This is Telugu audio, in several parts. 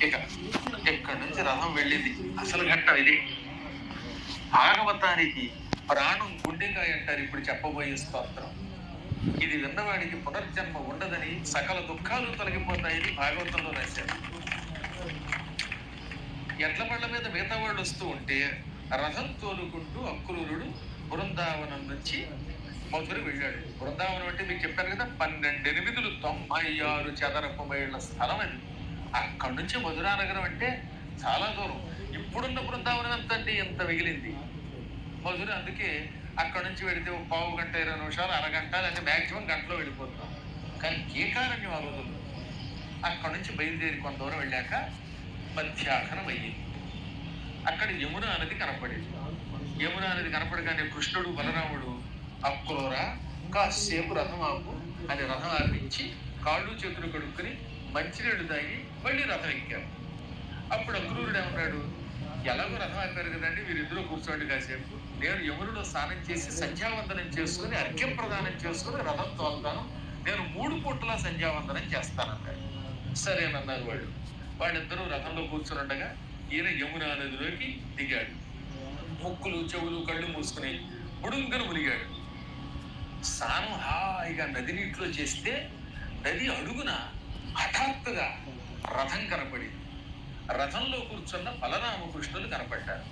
ఇక ఇక్కడి నుంచి రథం వెళ్ళింది. అసలు ఘట్టం ఇది. భాగవతానికి ప్రాణం గుండెకాయ అంటారు ఇప్పుడు చెప్పబోయే స్తోత్రం. ఇది విన్నవాడికి పునర్జన్మ ఉండదని, సకల దుఃఖాలు తొలగిపోతాయని భాగవతంలో రాశారు. ఎడ్ల బండ్ల మీద మిగతా వాళ్ళు వస్తూ ఉంటే రథం తోలుకుంటూ అక్రూరుడు బృందావనం నుంచి మధుర వెళ్ళాడు. బృందావనం అంటే మీకు చెప్పారు కదా, 12,896 చదరపు మైళ్ళ స్థలం అది. అక్కడి నుంచి మధురా నగరం అంటే చాలా దూరం. ఇప్పుడున్న బృందావనం ఎంత అంటే ఎంత మిగిలింది మధుర. అందుకే అక్కడ నుంచి వెళితే ఒక పావు గంట 20 నిమిషాలు, అరగంట, అంటే మ్యాక్సిమం గంటలో వెళ్ళిపోతాం. కానీ కేకారణ్యం ఆ రోజుల్లో. అక్కడి నుంచి బయలుదేరి కొంత దూరం వెళ్ళాక మధ్యాహ్నం అయ్యింది. అక్కడ యమునా నది కనపడేది. యమునా నది కనపడగానే కృష్ణుడు బలరాముడు అక్రూరా కాసేపు రథం ఆపు అని రథం ఆపించి కాళ్ళు చేతులు కడుక్కుని మంచినీళ్ళు తాగి మళ్ళీ రథం ఎక్కారు. అప్పుడు అక్రూరుడు ఏమన్నాడు, ఎలాగో రథం ఆపారు కదండి, వీరిద్దరూ కూర్చోండి కాసేపు, నేను యమునులో స్నానం చేసి సంధ్యావందనం చేసుకుని అర్ఘ్యం ప్రదానం చేసుకుని రథం తోలుతాను, నేను 3 పూటలా సంధ్యావందనం చేస్తానన్నాడు. సరేనన్నారు వాళ్ళు. వాళ్ళిద్దరూ రథంలో కూర్చుని ఈయన యమునా నదిలోకి దిగాడు. ముక్కులు చెవులు కళ్ళు మూసుకుని బుడుంగను మునిగాడు. స్నానం హాయిగా నది నీటిలో చేస్తే నది అడుగున హఠాత్తుగా రథం కనపడింది. రథంలో కూర్చున్న బలరామకృష్ణులు కనపడ్డారు.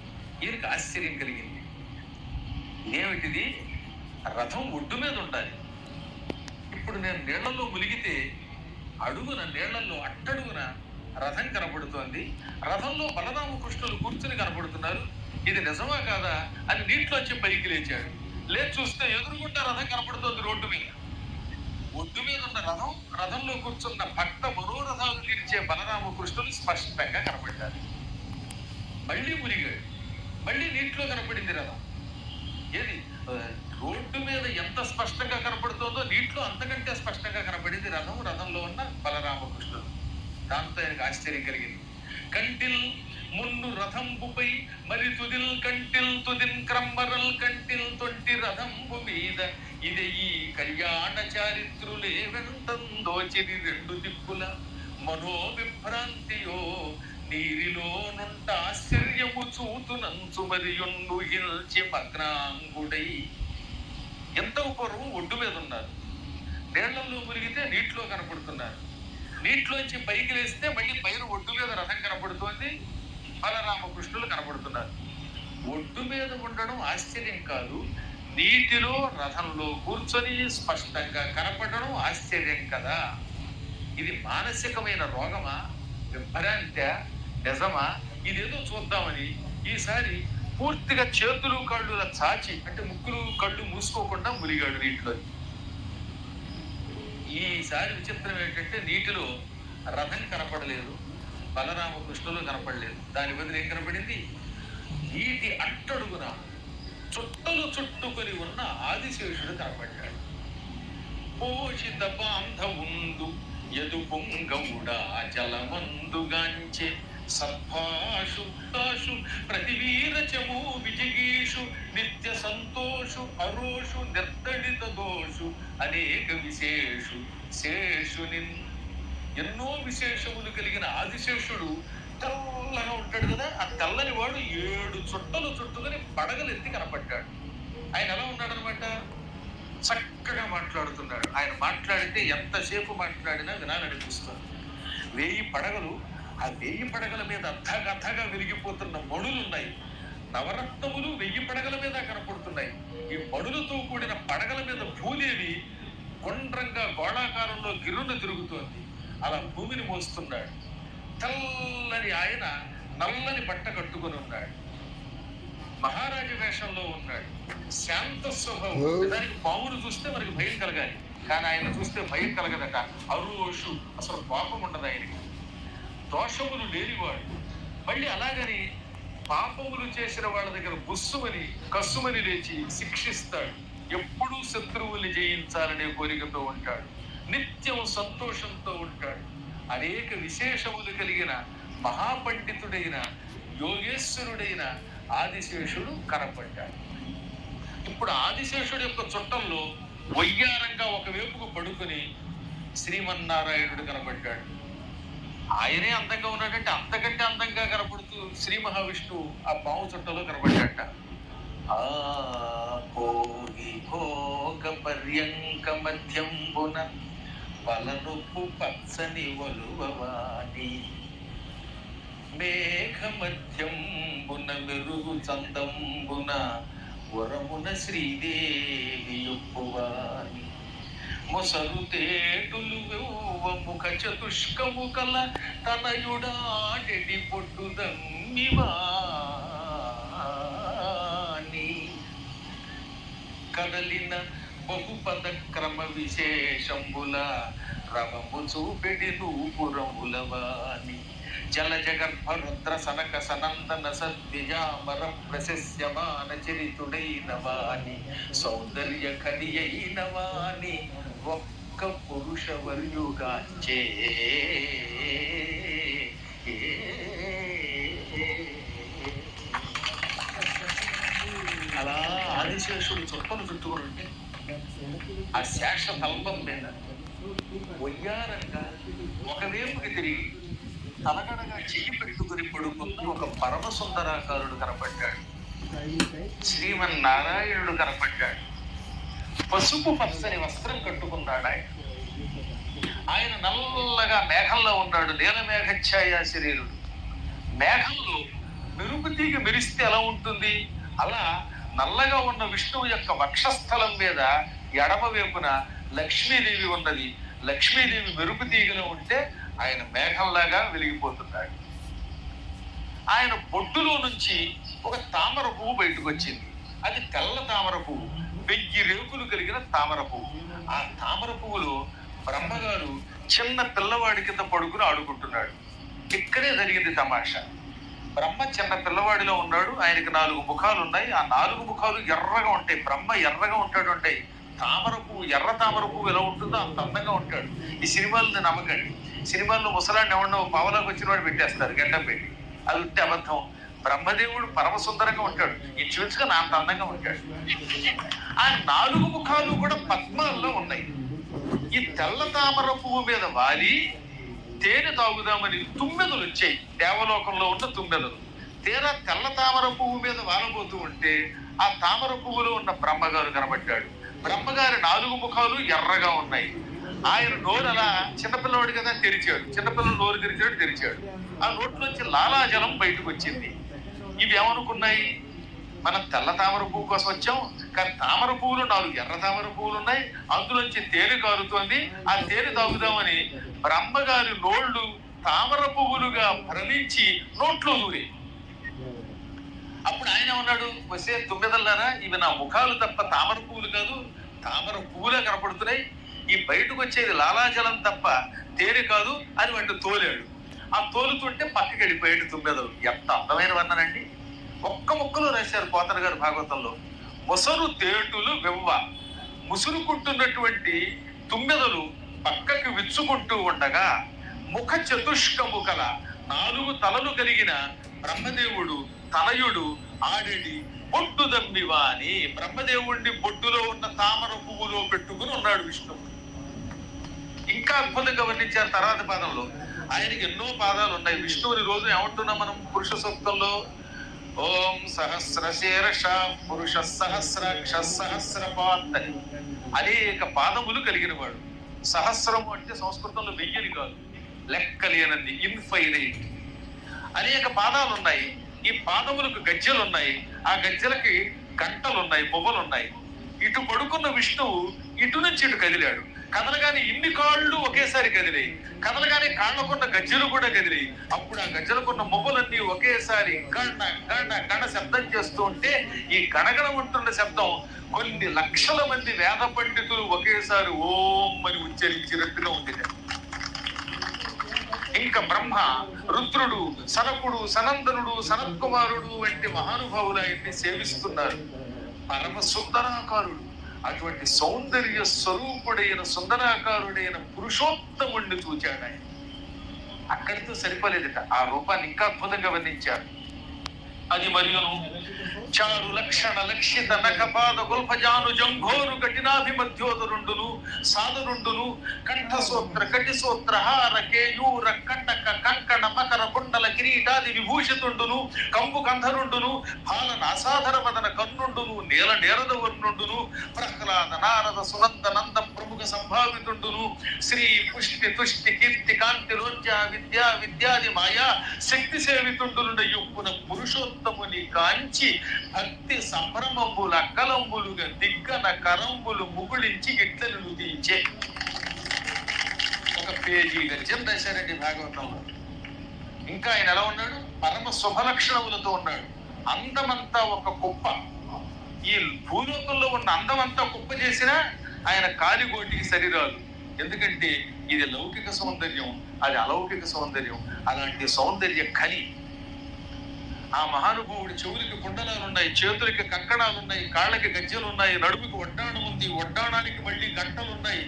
ఈయనకి ఆశ్చర్యం కలిగింది. ఏమిటిది, రథం ఒడ్డు మీద ఉండాలి, ఇప్పుడు నేను నీళ్లలో మునిగితే అడుగున నీళ్లలో అట్టడుగున రథం కనపడుతోంది, రథంలో బలరామకృష్ణులు కూర్చుని కనపడుతున్నారు, ఇది నిజమా కాదా అని నీటిలోంచి పైకి లేచాడు. లేచి చూస్తే ఎదురుగుండా రథం కనపడుతోంది రోడ్డు మీద. ఒడ్డు మీద ఉన్న రథం, రథంలో కూర్చున్న భక్త మనోరథాలు తీర్చే బలరామకృష్ణులు స్పష్టంగా కనపడ్డారు. మళ్ళీ మునిగాడు. మళ్ళీ నీటిలో కనపడింది రథం. ఏది రోడ్డు మీద ఎంత స్పష్టంగా కనపడుతుందో నీటిలో అంతకంటే స్పష్టంగా కనపడింది రథం, రథంలో ఉన్న బలరామకృష్ణులు. దాంతో ఆయనకు ఆశ్చర్యం కలిగింది. కంటిల్ మున్ను రథంబుపై మరి తుదిల్ కంటిల్ తుదిన్ క్రమ్మరల్ కంటిల్ తొంటి రథంబు మీద ఇది ఈ కళ్యాణ చారిత్రులే వెంటందోచిది 2 దిక్కుల మనోవిభ్రాంతియో నీరిలో నుంట ఆశ్చర్యము చూతునంచు మరియుండు హిల్చి మగ్నాంగుడై. ఎంత పూర్వం ఒడ్డు మీద ఉన్నారు, నీళ్లలో మునిగితే నీటిలో కనపడుతున్నారు, నీటిలోంచి పైకి లేస్తే మళ్ళీ పైన ఒడ్డు మీద రథం కనపడుతోంది, బలరామకృష్ణులు కనపడుతున్నారు. ఒడ్డు మీద ఉండడం ఆశ్చర్యం కాదు, నీటిలో రథంలో కూర్చొని స్పష్టంగా కనపడడం ఆశ్చర్యం కదా. ఇది మానసికమైన రోగమా, విభ్రాంతి, నిజమా, ఇదేదో చూద్దామని ఈసారి పూర్తిగా చేతులు కళ్ళు చాచి, అంటే ముక్కులు కళ్ళు మూసుకోకుండా మునిగాడు నీటిలో. ఈసారి విచిత్రం ఏంటంటే నీటిలో రథం కనపడలేదు, బలరామకృష్ణులు కనపడలేదు. దాని బదులు ఏం కనపడింది, నీటి అట్టడుగున చుట్టలు చుట్టుకొని ఉన్న ఆదిశేషుడు కనపడ్డాడు. పోషిత బాంధవుందు యదు పొంగవుడా జలమందుగాంచే సద్భాషు తాషు ప్రతివీరచము విజిగీషు నిత్య సంతోషు అరోషు నిర్దళిత దోషు అనేక విశేషు శేషుని. ఎన్నో విశేషములు కలిగిన ఆదిశేషుడు తెల్లగా ఉంటాడు కదా, ఆ తెల్లని వాడు 7 చుట్టలు చుట్టుకొని పడగలు ఎత్తి కనపడ్డాడు. ఆయన ఎలా ఉన్నాడనమాట, చక్కగా మాట్లాడుతున్నాడు. ఆయన మాట్లాడితే ఎంతసేపు మాట్లాడినా వినాలనిపిస్తుంది. 1000 పడగలు, ఆ 1000 పడగల మీద అర్థగథగా వెలిగిపోతున్న మణులు ఉన్నాయి. నవరత్నములు 1000 పడగల మీద కనపడుతున్నాయి. ఈ మణులతో కూడిన పడగల మీద భూదేవి గుండ్రంగా గోళాకారంలో గిరును తిరుగుతోంది. అలా భూమిని మోస్తున్నాడు. తెల్లని ఆయన నల్లని బట్ట కట్టుకొని ఉన్నాడు, మహారాజు వేషంలో ఉన్నాడు, శాంత స్వభావం. దానికి పామును చూస్తే మనకి భయం కలగాలి, కానీ ఆయన చూస్తే భయం కలగదట. అరోషు, అసలు కోపం ఉండదు ఆయనకి. దోషములు లేనివాడు. మళ్ళీ అలాగని పాపములు చేసిన వాళ్ళ దగ్గర బుస్సుమని కస్సుమని లేచి శిక్షిస్తాడు. ఎప్పుడూ శత్రువుల్ని జయించాలనే కోరికతో ఉంటాడు. నిత్యం సంతోషంతో ఉంటాడు. అనేక విశేషములు కలిగిన మహాపండితుడైన యోగేశ్వరుడైన ఆదిశేషుడు కనపడ్డాడు. ఇప్పుడు ఆదిశేషుడు యొక్క చుట్టంలో వయ్యారంగా ఒకవైపుకు పడుకొని శ్రీమన్నారాయణుడు కనపడ్డాడు. ఆయనే అందంగా ఉన్నాడంటే అంతకంటే అందంగా కనపడుతూ శ్రీ మహావిష్ణువు ఆ పాము చుట్టలో కనబడ్డాట. ఆ భోగి భోగ పర్యంక మధ్యంబున వలనుపు పచ్చని వలువవాణి మేఘ మధ్యంబున మెరుగు చందంబున వరమున శ్రీదేవి యొప్పువాని మొసరు తేటులు వెవ్వ ముఖ చతుష్కము కల తనయుడాడెడి పొట్టు దమ్మివాని కదలిన బహుపద క్రమ విశేషంబుల రవము చూపెడి నూపురములవాని జల జగర్భ రుద్ర సనక సనందన సద్విజామర ప్రశస్యమాన చరితుడైన వాని సౌందర్య ఖనియైన వాని ఒక్క పురుష వర్యుగాచే అలా ఆదిశేషుడు చుట్టను చుట్టుకుని ఉంటే ఆ శేష తల్పం మీద వయ్యారంగా ఒకవైపుకి తిరిగి తలగడగా చెయ్యి పెట్టుకుని పడుకుని ఒక పరమ సుందరాకారుడు కనపడ్డాడు. శ్రీమన్నారాయణుడు కనపడ్డాడు. పసుపు పచ్చని వస్త్రం కట్టుకున్నాడు ఆయన. ఆయన నల్లగా మేఘంలో ఉన్నాడు. నీల మేఘఛాయ శరీరుడు. మేఘంలో మెరుపు తీగ మెరిస్తే ఎలా ఉంటుంది అలా నల్లగా ఉన్న విష్ణువు యొక్క వక్షస్థలం మీద ఎడమ వైపున లక్ష్మీదేవి ఉన్నది. లక్ష్మీదేవి మెరుపు తీగలో ఉంటే ఆయన మేఘంలాగా వెలిగిపోతున్నాడు. ఆయన బొడ్డులో నుంచి ఒక తామర పువ్వు బయటకు వచ్చింది. అది తెల్ల తామర పువ్వు, 1000 రేకులు కలిగిన తామర పువ్వు. ఆ తామర పువ్వులో బ్రహ్మగారు చిన్న పిల్లవాడి కింద పడుకుని ఆడుకుంటున్నాడు. ఇక్కడే జరిగింది తమాషా. బ్రహ్మ చిన్న పిల్లవాడిలో ఉన్నాడు. ఆయనకి 4 ముఖాలు ఉన్నాయి. ఆ 4 ముఖాలు ఎర్రగా ఉంటాయి. బ్రహ్మ ఎర్రగా ఉంటాడు. అంటే తామర పువ్వు, ఎర్ర తామర పువ్వు ఎలా ఉంటుందో అంత అందంగా ఉంటాడు. ఈ సినిమాలను నమ్మకండి. సినిమాల్లో ముసలాన్ని ఎవరినో పావలాకు వచ్చిన వాడు పెట్టేస్తారు గడ్డం పెట్టి. అది ఉంటే అబద్ధం. బ్రహ్మదేవుడు పరమ సుందరంగా ఉంటాడు. ఇంచుమించుగా నా అంత అందంగా ఉంటాడు. ఆ 4 ముఖాలు కూడా పద్మాల్లో ఉన్నాయి. ఈ తెల్ల తామర పువ్వు మీద వాలి తేనె తాగుదామని తుమ్మెదలు వచ్చాయి. దేవలోకంలో ఉన్న తుమ్మెదలు. తీరా తెల్ల తామర పువ్వు మీద వాలబోతూ ఉంటే ఆ తామర పువ్వులో ఉన్న బ్రహ్మగారు కనబడ్డాడు. బ్రహ్మగారి 4 ముఖాలు ఎర్రగా ఉన్నాయి. ఆయన నోరు అలా చిన్నపిల్లవాడు కదా తెరిచాడు. చిన్నపిల్లలు నోరు తెరిచాడు. ఆ నోట్లోంచి లాలాజలం బయటకు వచ్చింది. ఇవి ఏమనుకున్నాయి, మనం తెల్ల తామర పువ్వు కోసం వచ్చాం, కానీ తామర పువ్వులు 4 ఎర్ర తామర పువ్వులు ఉన్నాయి. అందులోంచి తేనె కారుతోంది. ఆ తేనె తాగుదామని బ్రహ్మగారి నోళ్లు తామర పువ్వులుగా భ్రమించి నోట్లో దూరి. అప్పుడు ఆయన ఉన్నాడు, వస్తే తుమ్మెదల్లారా, ఇవి నా ముఖాలు తప్ప తామర పువ్వులు కాదు, తామర పువ్వులే కనపడుతున్నాయి. ఈ బయటకు వచ్చేది లాలాజలం తప్ప తేనె కాదు అని వాటిని తోలాడు. ఆ తోలుతుంటే పక్కకి వెళ్ళిపోయాడు తుమ్మెదలు. ఎంత అందమైన వర్ణనండి. ఒక్క ముక్కలో రాశారు పోతన గారు భాగవతంలో. మొసరు తేటులు వెవ్వ, ముసురుకుంటున్నటువంటి తుమ్మెదలు పక్కకి విచ్చుకుంటూ ఉండగా ముఖ చతుష్కము కల 4 తలలు కలిగిన బ్రహ్మదేవుడు తనయుడు ఆడేడి బొడ్డు దమ్మివా అని బ్రహ్మదేవుడిని బొడ్డులో ఉన్న తామర పువ్వులో పెట్టుకుని ఉన్నాడు విష్ణువు. ఇంకా అద్భుతంగా వర్ణించారు తర్వాత పాదంలో. ఆయనకి ఎన్నో పాదాలు ఉన్నాయి. విష్ణువుని రోజు ఏమంటున్నాం మనం పురుష సూక్తంలో? ఓం సహస్రశీర్ష పురుష సహస్రాక్ష సహస్రపాత్ అని అనేక పాదములు కలిగిన వాడు. సహస్రము అంటే సంస్కృతంలో 1000 కాదు, లెక్కలేనది, ఇన్ఫైనైట్. అనేక పాదాలు ఉన్నాయి. ఈ పాదములకు గజ్జలు ఉన్నాయి. ఆ గజ్జలకి గంటలు ఉన్నాయి, బొమ్మలు ఉన్నాయి. ఇటు పడుకున్న విష్ణువు ఇటు నుంచి ఇటు కదిలాడు. కదలగానే ఇన్ని కాళ్ళు ఒకేసారి కదిలాయి. కదలగానే కాళ్ళకున్న గజ్జలు కూడా కదిలాయి. అప్పుడు ఆ గజ్జలకున్న మొబ్బలన్నీ ఒకేసారి గణ గణ గణ శబ్దం చేస్తూ ఉంటే ఈ గణగణ ఉంటున్న శబ్దం కొన్ని లక్షల మంది వేద పండితులు ఒకేసారి ఓం అని ఉచ్చరించినట్టుగా ఉంది. ఇంకా బ్రహ్మ, రుద్రుడు, సనకుడు, సనందనుడు, సనత్కుమారుడు వంటి మహానుభావులు ఆయన్ని సేవిస్తున్నారు. పరమ సుందరాకారుడు, అటువంటి సౌందర్య స్వరూపుడైన సుందరాకారుడైన పురుషోత్తముణ్ణి చూచాడు ఆయన. అక్కడితో సరిపోలేదట, ఆ రూపాన్ని ఇంకా అద్భుతంగా వర్ణించారు. అది మరియును చారు లక్షణ లక్షిత నఖపాద గుల్ఫజాను జంఘోరు కఠినాభిమధ్యోదరుండును సాదరుండును కంఠసూత్ర కటిసూత్ర హార కేయూర కంటక కంకణ మకర కుండల కిరీటాది విభూషితుండును కంబు కంధరుండును పాల నాసాధర వదన కన్నుండును నేల నేరద వర్ణుండును ప్రహ్లాద నారద సునంద నంద ప్రముఖ సంభావితుండును శ్రీ పుష్టి తుష్టి కీర్తి కాంతి రోజ్య విద్యా విద్యాది మాయా శక్తి సేవితుండును యుప్పున పురుషోత్తముని కాంచి భక్తి సంభ్రమంబులు అక్కలంబులుగా దిగ్గన కరంబులు ముగుళించి గిట్లను నుదించే. ఒక పేజీ గద్యం రాశారండి భాగవతంలో. ఇంకా ఆయన ఎలా ఉన్నాడు? పరమ శుభలక్షణములతో ఉన్నాడు. అందమంతా ఒక కుప్ప. ఈ భూలోకంలో ఉన్న అందమంతా కుప్ప చేసినా ఆయన కాలిగోటికి సరిరాదు. ఎందుకంటే ఇది లౌకిక సౌందర్యం, అది అలౌకిక సౌందర్యం. అలాంటి సౌందర్య ఖని. ఆ మహానుభావుడి చెవులకి కుండలాలున్నాయి, చేతులకి కంకణాలున్నాయి, కాళ్ళకి గజ్జలున్నాయి, నడుముకి వడ్డాణం ఉంది, వడ్డాణానికి మళ్ళీ గంటలున్నాయి,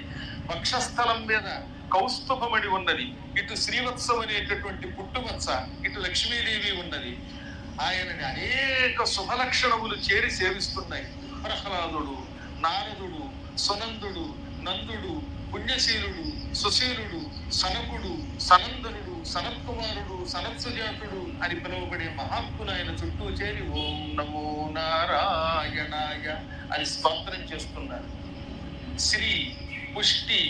వక్షస్థలం మీద కౌస్తుభమణి ఉన్నది, ఇటు శ్రీవత్సం అనేటటువంటి పుట్టుమత్స, ఇటు లక్ష్మీదేవి ఉన్నది. ఆయనని అనేక శుభలక్షణములు చేరి సేవిస్తున్నాయి. ప్రహ్లాదుడు, నారదుడు, సునందుడు, నందుడు, పుణ్యశీలుడు, సుశీలుడు, సనకుడు, సనందనుడు, సనత్కుమారుడు, సనత్సుజాతుడు అని పిలువబడే మహాత్ములు ఆయన చుట్టూ చేరి ఓం నమో నారాయణాయ అని స్తోత్రం చేస్తున్నారు. శ్రీ పుష్టి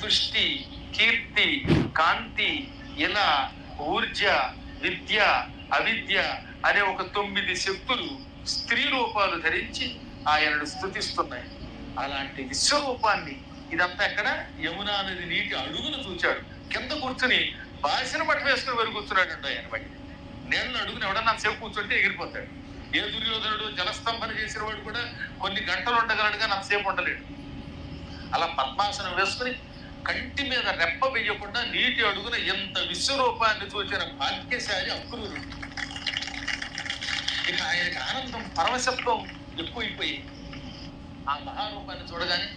తుష్టి కీర్తి కాంతి ఇలా ఊర్జ విద్య అవిద్య అనే ఒక 9 శక్తులు స్త్రీ రూపాలు ధరించి ఆయనను స్తుతిస్తున్నాయి. అలాంటి విశ్వరూపాన్ని ఇదంతా ఎక్కడ యమునా నది నీటి అడుగును చూచాడు. కింద కూర్చుని బాసిన బట్ట వేసుకుని వెరు కూర్చున్నాడు అంట ఆయన బట్టి. నేను అడుగుని ఎవడన్నా సేపు కూర్చుంటే ఎగిరిపోతాడు. ఏ దుర్యోధనుడు జలస్తంభన చేసిన వాడు కూడా కొన్ని గంటలు ఉండగలడు కానీ అంతసేపు ఉండలేడు. అలా పద్మాసనం వేసుకుని కంటి మీద రెప్ప వేయకుండా నీటి అడుగున ఎంత విశ్వరూపాన్ని చూసిన భాగ్యశాలి అక్రూరుడు. ఇక ఆయనకి ఆనందం పరమశబ్దం ఎక్కువైపోయి ఆ మహారూపాన్ని చూడగానే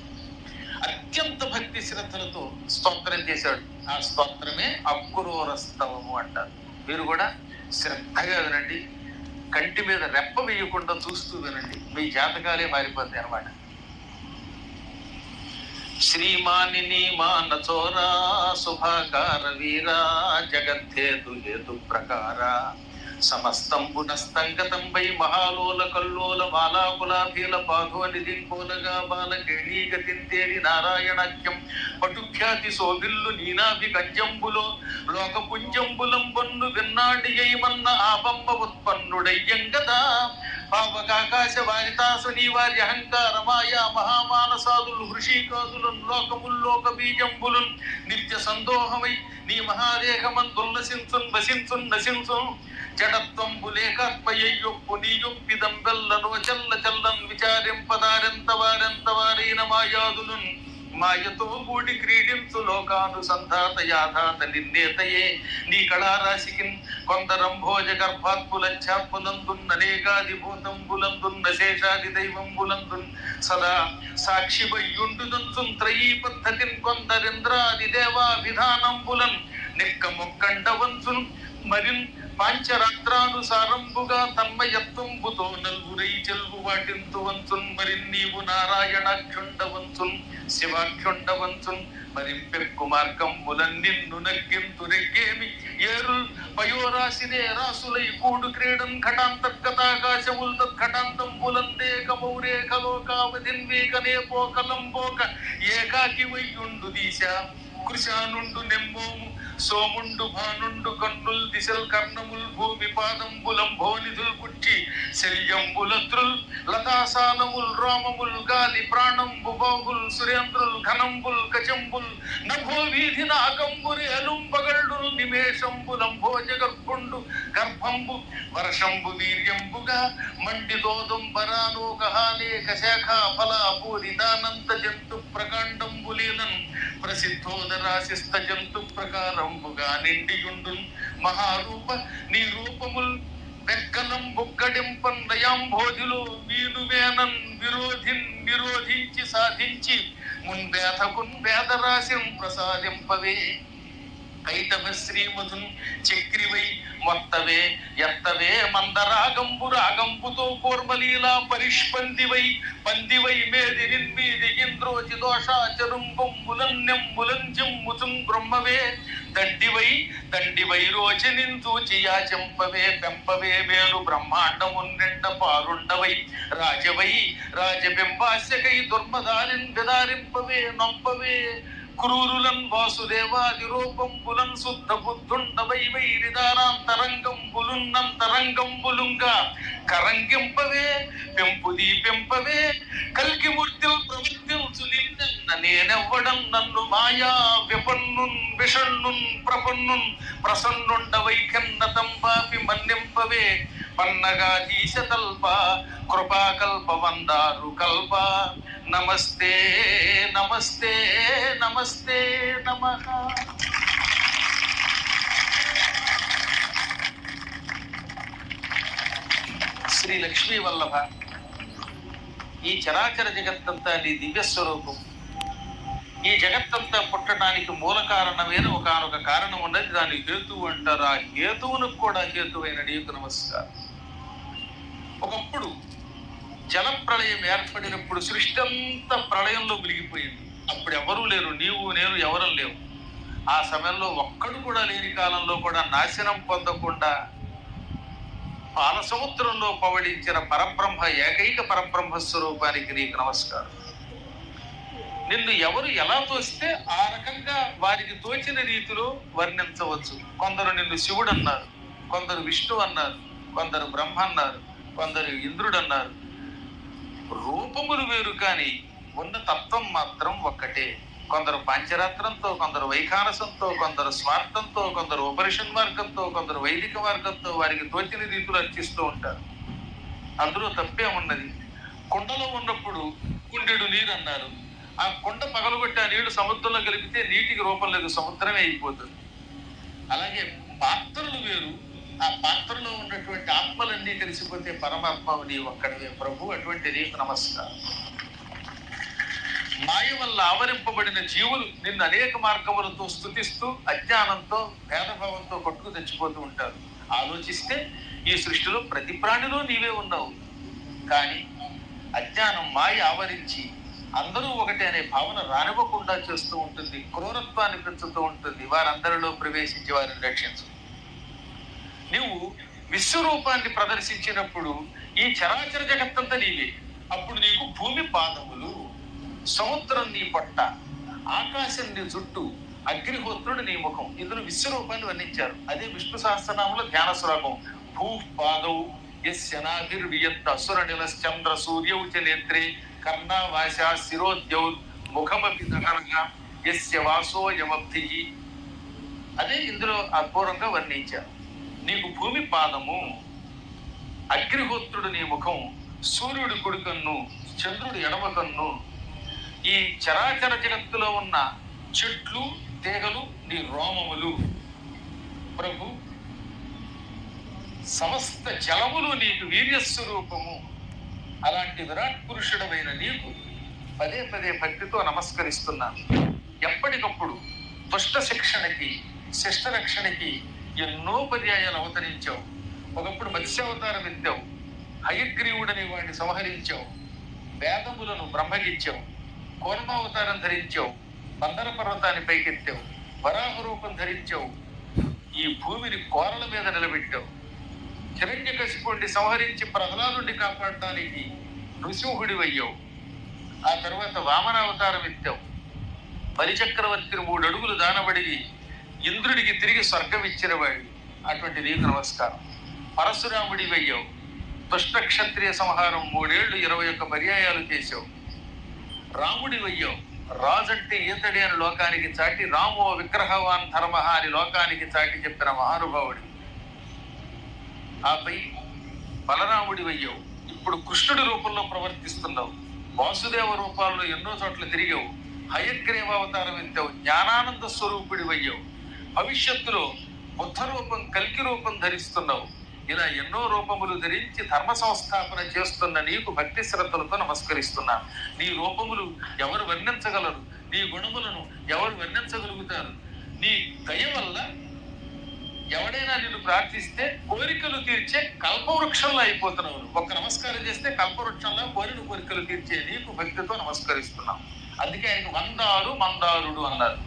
అత్యంత భక్తి శ్రద్ధలతో స్తోత్రం చేశాడు. ఆ స్తోత్రమే అక్రూరస్తవము అంటారు. మీరు కూడా శ్రద్ధగా వినండి, కంటి మీద రెప్ప వేయకుండా చూస్తూ వినండి, మీ జాతకాలే మారిపోతాయి అన్నమాట. శ్రీమానిని మానచోరా శుభాకార వీరా జగద్ధేతు హేతు ప్రకార సమస్తంబునస్తంగతం వై మహాలోల కల్లోల మాలాకులాభీల పాధోని దింకోలగా బాల కేళీగతింతేరి నారాయణాఖ్యం పటుఖ్యాతి సోభిల్లు నీనాభి కంజంబులో లోకపుంజంబులం బొన్ను విన్నాడి అయ్యమన్న ఆపమ్మ ఉత్పన్నుడయ్యంగదా పావకాకాశ వారితాసు నీ వారి అహంకారమాయా మహామానసాదులు హృషికాదులు లోకముల్లోక బీజంబులు నిత్య సందోహమై నీ మహాదేహమందుల్లసించున్ వసించున్ నశించున్ జడత్వంబులేకర్పయ్యొప్పు నీయొప్పిదంబెల్లను చల్ల చల్లన్ విచారింపదారెంత వారెంత వారైన మాయాదులున్ మాయతో కూడి క్రీడించు లోకానుసంధాత యాధాత నిర్ణేతయే నీ కళారాశికిన్ కొందరంభోజ గర్భాత్ములఛాత్ములందున్ననేకాది భూతంబులందున్న శేషాది దైవంబులందున్ సదా సాక్షి వయ్యుండుదంచున్ త్రయీ పద్ధతిన్ కొందరింద్రాది దేవా విధానంబులన్ నిక్కమొక్కండవంచున్ మరిన్ పాంచరాత్రానుసారంబుగా తన్మయత్వంబుతో నల్గురై చెల్వు వాటింతు వంచున్ మరి నీవు నారాయణాఖ్యుండవంచున్ శివాఖ్యుండవంచున్ మరి పెక్కు మార్గంబులన్ నిన్ను నగ్గింతు రెగ్గేమి ఏరుల్ పయోరాశినే రాసులై కూడు క్రీడన్ ఘటాంతర్గతాకాశముల్ తద్ఘటాంతంబులందేకమౌరేకలోకావధిన్వీకనే పోకలంబోక ఏకాకి వయ్యుండు దీశ కృశానుండు నెమ్మోము సోముండు భానుండు కన్నుల్ దిశల్ కర్ణముల్ భూమి పాదంబులం భోనిధుల్ పుట్టి శల్యంబులత్రుల్ లతాసాలముల్ రోమముల్ గాలి ప్రాణంబు బాగుల్ సురేంద్రుల్ ఘనంబుల్ కచంబుల్ నభో వీధి నాకంబురి అలుంబగల్డుల్ నిమేషంబులం భోజ గర్భుండు గర్భంబు వర్షంబు వీర్యంబుగా మండితోదంబరానోకహానేక శాఖ ఫలాపూరితానంత జంతు ప్రకాండంబులీలన్ ప్రసిద్ధోదరాశిస్త జంతు ప్రకారంబుగా నిండియుండున్ మహారూప నీ రూపముల్ వెక్కలం బుక్కడింపన్ దయాంభోధిలో వీనువేనన్ నిరోధించి సాధించి మున్వేధకున్ వేదరాశిం ప్రసాదింపవే. కైటభ శ్రీమధున్ చక్రివై మొత్తవే ఎత్తవే మందరాగంబు రాగంబుతో కూర్మలీలా పరిష్పందివై పందివై మేది నిర్మీది ఇంద్రోచి దోషాచరుంబులన్యములంజంబుతుం బ్రహ్మవే దండివై రోచనిందూచి యాచంపవే పెంపవే వేలు బ్రహ్మాండమున్ నిండ పారుండవై రాజబింబాస్యకై దుర్మదారిన్ విదారింపవే నొంపవే క్రూరులన్ వాసుదేవాది రూపంబులన్ శుద్ధ బుద్ధుండవై వైరిదారాంతరంగంబులున్నంతరంగంబులుంగా కరంగింపవే పెంపవే కల్కి మూర్తిల్ ప్రవర్తించులిన్న నేనెవ్వడం నన్ను మాయా విపన్నున్ విషణ్ణున్ ప్రపన్నున్ ప్రసన్నుండవై కిన్నతంబాపి మన్నింపవే పన్నగాధీశ తల్ప కృపాకల్ప వందారు కల్ప నమస్తే నమస్తే నమస్తే నమః. శ్రీ లక్ష్మీ వల్లభ, ఈ చరాచర జగత్తంతా నీ దివ్యస్వరూపం. ఈ జగత్తంతా పుట్టడానికి మూల కారణమైన ఒకనొక కారణం ఉన్నది, దాని హేతువు అంటారు. ఆ హేతువును కూడా హేతువైన నీకు నమస్కారం. ఒకప్పుడు జల ప్రళయం ఏర్పడినప్పుడు సృష్టి అంతా ప్రళయంలో మునిగిపోయింది. అప్పుడు ఎవరూ లేరు, నీవు నేను ఎవరూ లేవు. ఆ సమయంలో ఒక్కడు కూడా లేని కాలంలో కూడా నాశనం పొందకుండా పాల సముద్రంలో పవళించిన పరబ్రహ్మ, ఏకైక పరబ్రహ్మ స్వరూపానికి నీకు నమస్కారం. నిన్ను ఎవరు ఎలా తోస్తే ఆ రకంగా వారికి తోచిన రీతిలో వర్ణించవచ్చు. కొందరు నిన్ను శివుడు అన్నారు, కొందరు విష్ణు అన్నారు, కొందరు బ్రహ్మ అన్నారు, కొందరు ఇంద్రుడు అన్నారు. రూపములు వేరు కానీ ఉన్న తత్వం మాత్రం ఒక్కటే. కొందరు పాంచరాత్రంతో, కొందరు వైఖానసంతో, కొందరు స్వార్థంతో, కొందరు ఉపనిషన్ మార్గంతో, కొందరు వైదిక మార్గంతో వారికి తోచిన రీతులు అర్చిస్తూ ఉంటారు. అందులో తప్పే ఉన్నది. కుండలో ఉన్నప్పుడు కుండెడు నీరు అన్నారు. ఆ కుండ పగలగొట్టి ఆ నీళ్లు సముద్రంలో కలిపితే నీటికి రూపం లేదు, సముద్రమే అయిపోతుంది. అలాగే పాత్రలు వేరు, ఆ పాత్రలో ఉన్నటువంటి ఆత్మలన్నీ కలిసిపోతే పరమాత్మ నీవు ఒక్కడివే ప్రభు. అటువంటి నీకు నమస్కారం. మాయ వల్ల ఆవరింపబడిన జీవులు నిన్ను అనేక మార్గములతో స్తుతిస్తూ అజ్ఞానంతో భేదభావంతో కొట్టుకు తెచ్చిపోతూ ఉంటారు. ఆలోచిస్తే ఈ సృష్టిలో ప్రతి ప్రాణిలో నీవే ఉన్నావు. కానీ అజ్ఞానం మాయ ఆవరించి అందరూ ఒకటే అనే భావన రానివ్వకుండా చేస్తూ ఉంటుంది, క్రూరత్వాన్ని పెంచుతూ ఉంటుంది. వారందరిలో ప్రవేశించి వారిని రక్షించు. నీవు విశ్వరూపాన్ని ప్రదర్శించినప్పుడు ఈ చరాచర జగత్తంతా నీవే. అప్పుడు నీకు భూమి పాదములు, సముద్రం నీ పొట్ట, ఆకాశం నీ జుట్టు, అగ్నిహోత్రుడు నీ ముఖం. ఇందులో విశ్వరూపాన్ని వర్ణించారు. అదే విష్ణు సహస్రనామంలో ధ్యాన శ్లోకం. భూ పాదౌ యస్యనాభిర్వియత్ అసుర నిలశ్చంద్ర సూర్యౌ చ నేత్రే కర్ణావాసా శిరోద్యౌ ముఖమపి దహనగా యస్య వాసోయమబ్ధి. అదే ఇందులో అపూర్వంగా వర్ణించారు. నీకు భూమి పాదము, అగ్నిహోత్రుడు నీ ముఖం, సూర్యుడు కుడి కన్ను, చంద్రుడు ఎడమ కన్ను. ఈ చరాచర జగత్తులో ఉన్న చెట్లు తీగలు నీ రోమములు ప్రభు. సమస్త జలములు నీకు వీర్యస్వరూపము. అలాంటి విరాట్ పురుషుడమైన నీకు పదే పదే భక్తితో నమస్కరిస్తున్నాను. ఎప్పటికప్పుడు దుష్ట శిక్షణకి, శిష్ట రక్షణకి ఎన్నో పర్యాయాలు అవతరించావు. ఒకప్పుడు మత్స్యావతారం ఎత్తావు, హయగ్రీవుడని వాడిని సంహరించావు, వేదములను బ్రహ్మగిచ్చావు, కూర్మావతారం ధరించావు, మందర పర్వతాన్ని పైకెత్తావు, వరాహ రూపం ధరించావు, ఈ భూమిని కోరల మీద నిలబెట్టావు. హిరణ్యకశిపుణ్ణి సంహరించి ప్రహ్లాదుడిని కాపాడటానికి నృసింహుడి అయ్యావు. ఆ తర్వాత వామనావతారం ఎత్తావు. బలిచక్రవర్తిని 3 అడుగులు దానబడి ఇంద్రుడికి తిరిగి స్వర్గం ఇచ్చినవాడు. అటువంటి నీకు నమస్కారం. పరశురాముడి అయ్యావు. దుష్ట క్షత్రియ సంహారం 3 ఏళ్ళు 21 పర్యాయాలు చేశావు. రాముడి అయ్యావు. రాజు అంటే ఈతడి అని లోకానికి చాటి, రామో విగ్రహవాన్ ధర్మ అని లోకానికి చాటి చెప్పిన మహానుభావుడి. ఆపై బలరాముడి అయ్యావు. ఇప్పుడు కృష్ణుడి రూపంలో ప్రవర్తిస్తున్నావు. వాసుదేవ రూపాల్లో ఎన్నో చోట్ల తిరిగావు. హయగ్రీవ అవతారం ఎత్తావు. జ్ఞానానంద స్వరూపుడి అయ్యావు. భవిష్యత్తులో బుద్ధ రూపం, కల్కి రూపం ధరిస్తున్నావు. ఇలా ఎన్నో రూపములు ధరించి ధర్మ సంస్థాపన చేస్తున్న నీకు భక్తి శ్రద్ధలతో నమస్కరిస్తున్నాను. నీ రూపములు ఎవరు వర్ణించగలరు? నీ గుణములను ఎవరు వర్ణించగలుగుతారు? నీ దయ వల్ల ఎవడైనా నిన్ను ప్రార్థిస్తే కోరికలు తీర్చే కల్పవృక్షంలో అయిపోతున్నావు. ఒక్క నమస్కారం చేస్తే కల్పవృక్షంలో కోరిన కోరికలు తీర్చే నీకు భక్తితో నమస్కరిస్తున్నాం. అందుకే ఆయనకు మందారు మందారుడు అన్నారు.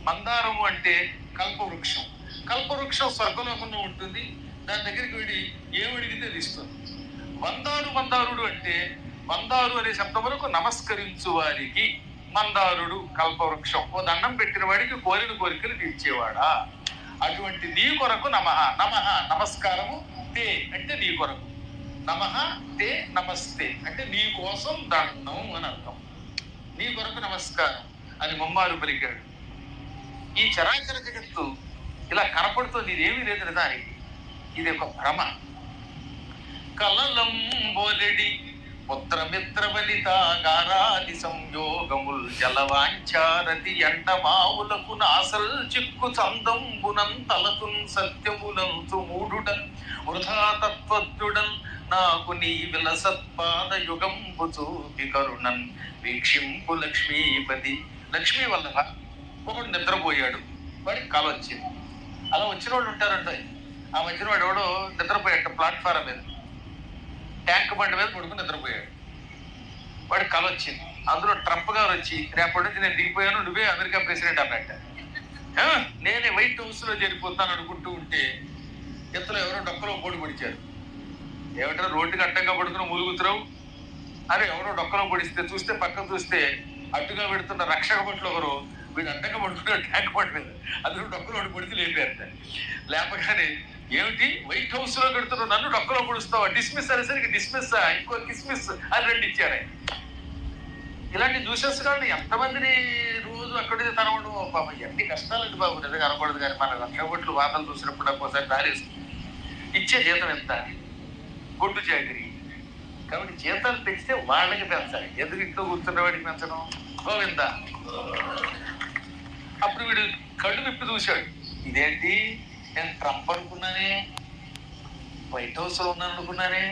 మందారము అంటే కల్పవృక్షం. కల్పవృక్షం స్వర్గలోకంలో ఉంటుంది. దాని దగ్గరికి వెళ్ళి ఏమడిగితే అది ఇస్తుంది. మందారు మందారుడు అంటే మందారు అనే శబ్దం వరకు నమస్కరించు వారికి మందారుడు కల్పవృక్షం. ఓ దండం పెట్టిన వాడికి కోరిన కోరికలు తీర్చేవాడా. అటువంటి నీ కొరకు నమః. నమః నమస్కారము, తే అంటే నీ కొరకు, నమః తే నమస్తే అంటే నీ కోసం దండం అని అర్థం. నీ కొరకు నమస్కారం అని ముమ్మారు పలికాడు. ఈ చరాచర జగత్తు ఇలా కనపడుతుంది. ఇదేమీ లేదు నిజానికి, ఇది ఒక భ్రమ. కలలం బోలెడి పుత్రమిత్ర బలితాగారాది సంయోగముల్ జలవాంఛారతి ఎండమావులకు నాసల్ చిక్కు చందంబునంతలకున్ సత్యములంతు మూఢుడ వృధా తత్వజ్ఞుడన్ నాకు నీ విలసత్పాద యుగంబు చూపి కరుణన్ వీక్షింపు లక్ష్మీపతి. లక్ష్మీ వల్లభ ఒకడు నిద్రపోయాడు, వాడికి కల వచ్చింది. అలా వచ్చిన వాళ్ళు ఉంటారంట. ఆ మధ్యన వాడు ఎవడో నిద్రపోయాడు ప్లాట్ఫారం మీద, ట్యాంక్ బండి మీద పడుకుని నిద్రపోయాడు. వాడికి కల వచ్చింది. అందులో ట్రంప్ గారు వచ్చి రేపటి నుంచి నేను దిగిపోయాను, నువ్వే అమెరికా ప్రెసిడెంట్ అన్నట్ట. నేనే వైట్ హౌస్ లో చేరిపోతాను అనుకుంటూ ఉంటే ఇంతలో ఎవరో డొక్కలో పోటీ పొడిచారు. ఏమంటారు, రోడ్డుకి అడ్డంగా పడుకుని మూలుగుతున్నావు అరే ఎవరో డొక్కలో పొడిస్తే చూస్తే పక్కన చూస్తే అడ్డుగా పెడుతున్న రక్షక భటులు ఒకరు వీడు అడ్డంగా పడుకున్నాడు ట్యాంక్ బండి మీద. అందులో డొక్కలో పొడిచి లేపారట. లేపగానే ఏమిటి వైట్ హౌస్ లో పెడుతున్నావు, నన్ను డొక్కలో పొడుస్తావా, డిస్మిస్ అనేసరికి డిస్మిస్ ఇంకో కిస్మిస్ అని రెండు ఇచ్చారు. ఇలాంటి న్యూసెస్ కానీ ఎంతమందిని రోజు అక్కడికి తనవడం పాపం ఎన్ని కష్టాలండి బాబు. నిజంగా అనకూడదు కానీ మన రక్షబట్లు వార్తలు చూసినప్పుడు నాకు ఒకసారి దారేస్తుంది. ఇచ్చే జీతం ఎంత, గొడ్డు చాకరీ. కాబట్టి జీతాలు పెంచితే వాళ్ళకి పెంచాలి, ఎందుకు ఇంట్లో కూర్చున్న వాడికి పెంచడం గోవిందా. అప్పుడు వీడు కళ్ళు విప్పి చూశాడు. ఇదేంటి, నేను ట్రంప్ అనుకున్నానే, వైట్ హౌస్ లో ఉన్నాను అనుకున్నానే,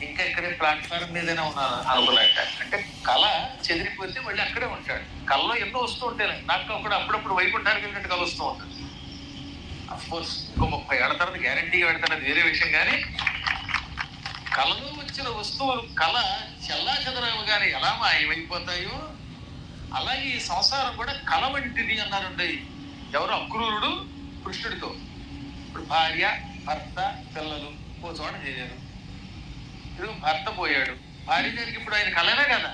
ఇంకా ఇక్కడే ప్లాట్ఫారం మీదనే ఉన్నాను అనుకున్నట్ట. అంటే కళ చెదిరిపోతే మళ్ళీ అక్కడే ఉంటాడు. కళలో ఎన్నో వస్తూ ఉంటాయి. నాకు కూడా అప్పుడప్పుడు వైకుంఠానికి వెళ్ళినట్టు కళ వస్తూ ఉంటుంది. అఫ్కోర్స్ ఇంకో 30 ఏళ్ల తర్వాత గ్యారంటీగా పెడతానది వేరే విషయం. కానీ కళలో వచ్చిన వస్తువులు కళ చెల్లా చెదరవగానే ఎలా ఏమైపోతాయో అలాగే ఈ సంసారం కూడా కళ వంటిది అన్నారండి ఎవరు, అక్రూరుడు కృష్ణుడితో. ఇప్పుడు భార్య భర్త పిల్లలు ఓ చోట చేరారు. ఇప్పుడు భర్త పోయాడు, భార్య గారికి ఇప్పుడు ఆయన కళనే కదా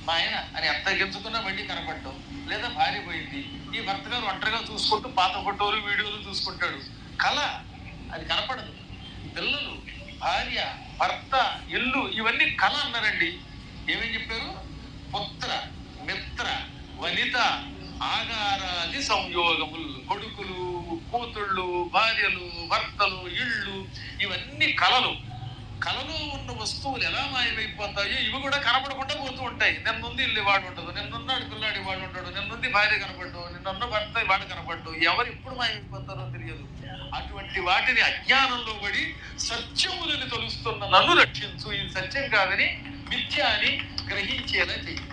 మా ఆయన అని ఎంత గెలుచుకున్నా మళ్ళీ కనపడటం. లేదా భార్య పోయింది, ఈ భర్త గారు ఒంటరిగా చూసుకుంటూ పాత ఫోటోలు వీడియోలు చూసుకుంటాడు. కళ అది కనపడదు. పిల్లలు, భార్య, భర్త, ఇల్లు ఇవన్నీ కళ అన్నారండి. ఏమేం చెప్పారు, పుత్ర మిత్ర వనిత ఆగారాది సంయోగములు, కొడుకులు కూతుళ్ళు భార్యలు భర్తలు ఇళ్ళు ఇవన్నీ కళలు. కళలో ఉన్న వస్తువులు ఎలా మాయమైపోతాయో ఇవి కూడా కనపడకుండా పోతూ ఉంటాయి. నిన్నుంది ఇల్లు వాడు ఉండదు, నిన్నున్నాడు పిల్లాడి వాడు ఉంటాడు, నిన్నుంది భార్య కనపడ్డు, నిన్నున్న భర్త వాడు కనపడ్డు, ఎవరు ఎప్పుడు మాయమైపోతారో తెలియదు. అటువంటి వాటిని అజ్ఞానంలో పడి సత్యములని తొలుస్తున్న నన్ను రక్షించు, ఇది సత్యం కాదని మిథ్య అని గ్రహించేలా చెయ్యి.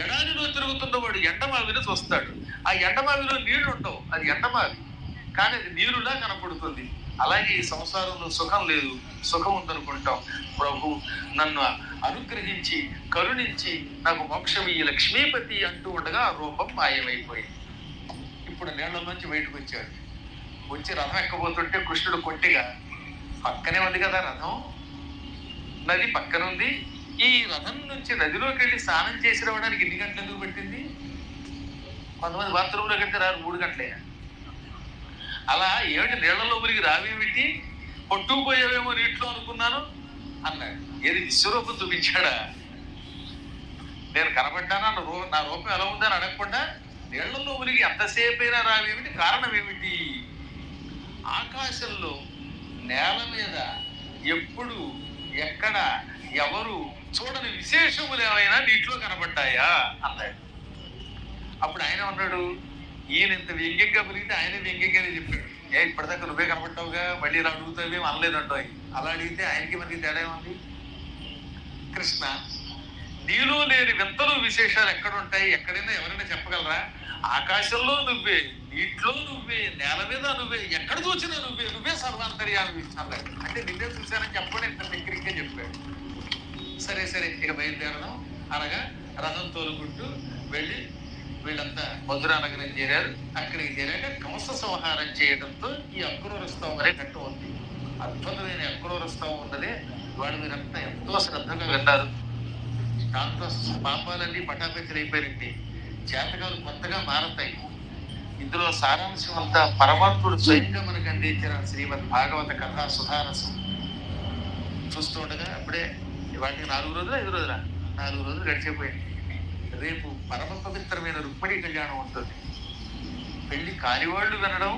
ఎడారిలో తిరుగుతున్న వాడు ఎండమావిని చూస్తాడు. ఆ ఎండమావిలో నీళ్లు ఉండవు, అది ఎండమావి కానీ అది నీరులా కనపడుతుంది. అలాగే ఈ సంసారంలో సుఖం లేదు, సుఖం ఉందనుకుంటాం. ప్రభు నన్ను అనుగ్రహించి కరుణించి నాకు మోక్షం ఈ లక్ష్మీపతి అంటూ ఉండగా ఆ రూపం మాయమైపోయింది. ఇప్పుడు నీళ్ల నుంచి బయటకు వచ్చాడు. వచ్చి రథం ఎక్కబోతుంటే కృష్ణుడు కొంటిగా, పక్కనే ఉంది కదా రథం, నది పక్కన ఉంది, ఈ రథం నుంచి నదిలోకి వెళ్ళి స్నానం చేసి రావడానికి 2 గంటలు ఎందుకు పెట్టింది? కొంతమంది బాత్రూంలోకి వెళ్తే రారు 3 గంటలే. అలా ఏమిటి నీళ్లలో మురిగి రావేమిటి, కొట్టుకుపోయావేమో నీటిలో అనుకున్నాను అన్నాడు. ఏది విశ్వరూపం చూపించాడా, నేను కనబడ్డానా, నా రూపం ఎలా ఉందని అడగకుండా నీళ్లలో మురిగి ఎంతసేపైనా రావేమిటి, కారణం ఏమిటి? ఆకాశంలో నేల మీద ఎప్పుడు ఎక్కడ ఎవరు చూడని విశేషములు ఏమైనా నీటిలో కనబడ్డాయా అన్నాడు. అప్పుడు ఆయన అన్నాడు, ఈయన ఇంత వ్యంగ్యంగా పెరిగితే ఆయన వ్యంగ్యంగానే చెప్పాడు. ఇప్పటిదాకా నువ్వే కనబడ్డావుగా, మళ్ళీ ఇలా అడుగుతావేమో అనలేదంటావు. అలా అడిగితే ఆయనకి మనకి తేడా ఏముంది? కృష్ణ, నీలో లేని వింతలు విశేషాలు ఎక్కడుంటాయి, ఎక్కడైనా ఎవరైనా చెప్పగలరా? ఆకాశంలో నువ్వే, ఇంట్లో నువ్వే, నేల మీద నువ్వే, ఎక్కడ చూసినా నువ్వే, నువ్వే సర్వాంతర్యామి అన్నాడు. అంటే నిన్నే చూశానని చెప్పడం ఇంత దగ్గరికే చెప్పాడు. సరే సరే ఇక బయలుదేరడం అనగా రథం తోలుకుంటూ వెళ్ళి వీళ్ళంతా మధురా నగరం చేరారు. అక్కడికి చేరాక కంస సంహారం చేయడంతో ఈ అక్రూరస్తవం అనే ఘట్టం ఉంది. అద్భుతమైన అక్రూరస్తవం ఉన్నదే వాడు మీరంతా ఎంతో శ్రద్ధగా విన్నారు. దాంతో పాపాలన్నీ పటాపంచలు అయిపోయినట్టు జాతకాలు కొత్తగా మారతాయి. ఇందులో సారాంశం అంతా పరమాత్ముడు స్వయంగా మనకు అందించిన శ్రీమద్ భాగవత కథా సుధారసం చూస్తూ ఉండగా అప్పుడే వాటికి 4 రోజులు 5 రోజుల 4 రోజులు గడిచిపోయింది. రేపు పరమ పవిత్రమైన రుక్మిణీ కళ్యాణం ఉంటుంది. పెళ్లి కాని వాళ్ళు వినడం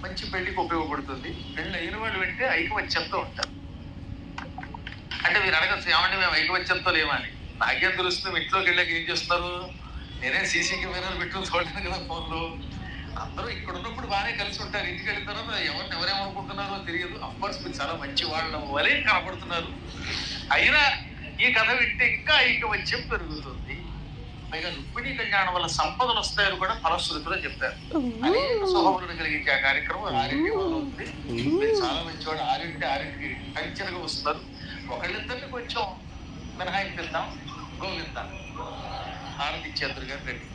మంచి పెళ్లికి ఉపయోగపడుతుంది. పెళ్లి అయిన వాళ్ళు వింటే ఐకమత్యంతో ఉంటారు. అంటే మీరు అడగచ్చు, ఏమంటే మేము ఐకమత్యంతో లేమని. నాకేం తెలుస్తుంది ఇంట్లోకి వెళ్ళాక ఏం చేస్తున్నారు? నేనే సీసీ కెమెరాలు పెట్టుకుని చూడలేదు కదా ఫోన్లో. అందరూ ఇక్కడ ఉన్నప్పుడు బాగానే కలిసి ఉంటారు. ఇంటికి వెళ్ళిన తర్వాత ఎవరేమనుకుంటున్నారో తెలియదు. అఫ్కోర్స్ మీరు చాలా మంచి వాళ్ళ వలే కనపడుతున్నారు. అయినా ఈ కథ వింటే ఇంకా ఐకమత్యం పెరుగుతుంది. పైగా రుక్మిణీ కళ్యాణం వల్ల సంపదలు వస్తాయని కూడా ఫలశ్రుతిలో చెప్తారు. అనేక శుభములను కలిగించే ఆ కార్యక్రమం 6 వల్ల ఉంది. మీరు చాలా మంచివాడు. 6 కంచెలుగా వస్తారు. ఒకళ్ళిద్దరిని కొంచెం మినహాయింపిద్దాం. గోవింద హారతి ఇచ్చేద్దరు గారు రెడ్డి.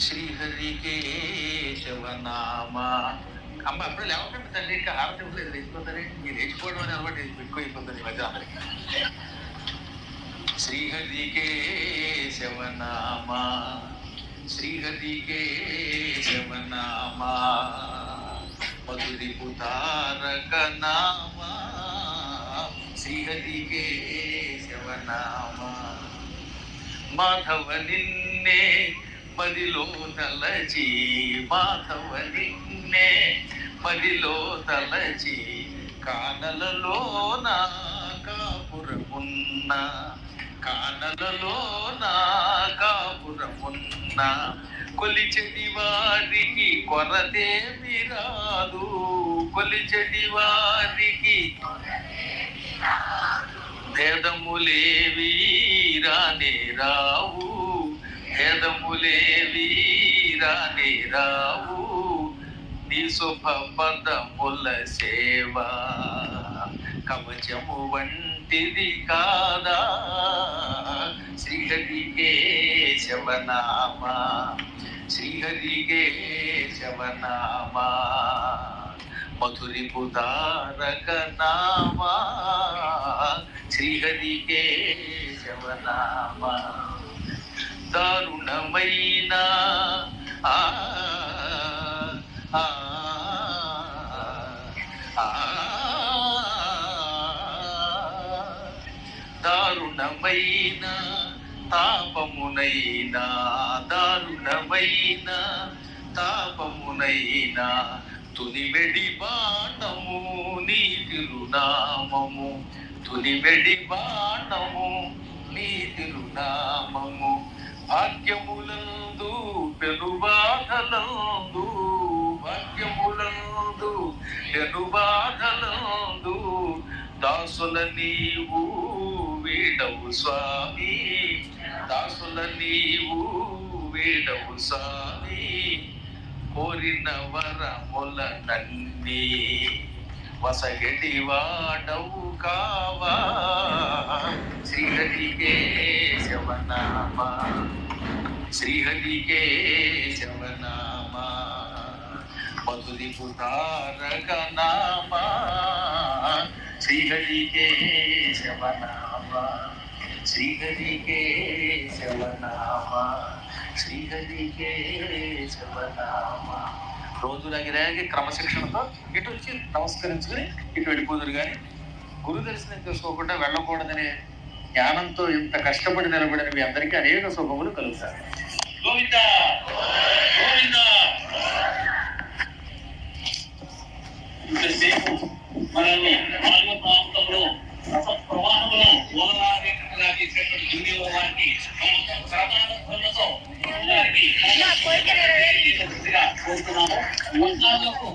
శ్రీహరి కేశవనామా. అమ్మ అప్పుడు లేవకండి తల్లి, ఇంకా హారతి ఇవ్వలేదు. లేచిపోతారే, మీరు లేచిపోవడం అని అలవాటు ఎక్కువ అయిపోతుంది ఈ మధ్య అందరికి. శ్రీహరి కేశవనామా, శ్రీహరి కేశవనామా, మధురిపు తారక నామా, శ్రీహరి కేశవనామా. మాధవ నిన్నే మదిలో తలచి, మాధవ నిన్నే మదిలో తలచి, కానలలో నా కాపురమున్న, కానలలో నా కాపురమున్న, కొలిచెడి వారికి కొరతేమి రాదు, కొలిచెడి వారికి భేదములేవి రానే రావు, భేదములేవి రానే రావు, నీ శుభ పదముల సేవ కవచము వంటిది కాదా, శ్రీహరి కేశవనామా, శ్రీహరి కేశవనామా, మధురిపు తారక నామా, శ్రీహరి కేశవనామా. దారుణమైన దారుణమైన తాపమునైనా, దారుణమైన తాపమునైనా, తునివెడి బాణము నీ తిరునామము, తునివెడి బాణము నీ తిరునామము, భాగ్యములందు పెనుబాధలందు, భాగ్యములందు పెనుబాధలందు, దాసుల నీవు వీడవు స్వామి, దాసుల నీవు వీడవు స్వామి, కోరిన వరముల నన్ని వసగటి వాడవు కావా, శ్రీహరి కేశవనామా, శ్రీహరి కేశవనామా, మధురిపు తారక నామా, శ్రీహరి కేశవనామా, శ్రీహరి కేశవనామా, శ్రీహరి కేశవనామా. రోజు లాగిరాగి క్రమశిక్షణతో ఇటు వచ్చి నమస్కరించుకుని ఇటు వెళ్ళిపోదురు. కానీ గురు దర్శనం చేసుకోకుండా వెళ్ళకూడదనే జ్ఞానంతో ఇంత కష్టపడి నిలబడిన మీ అందరికీ అనేక శుభములు కలుగుతారు. గోవిందా గోవిందా. ఇంతసేపు మనల్ని మానవ ప్రాంతంలో రస ప్రవాహంలో ఓలలాగా చేసేటువంటి దుర్యోగానికి కోరుతున్నాము.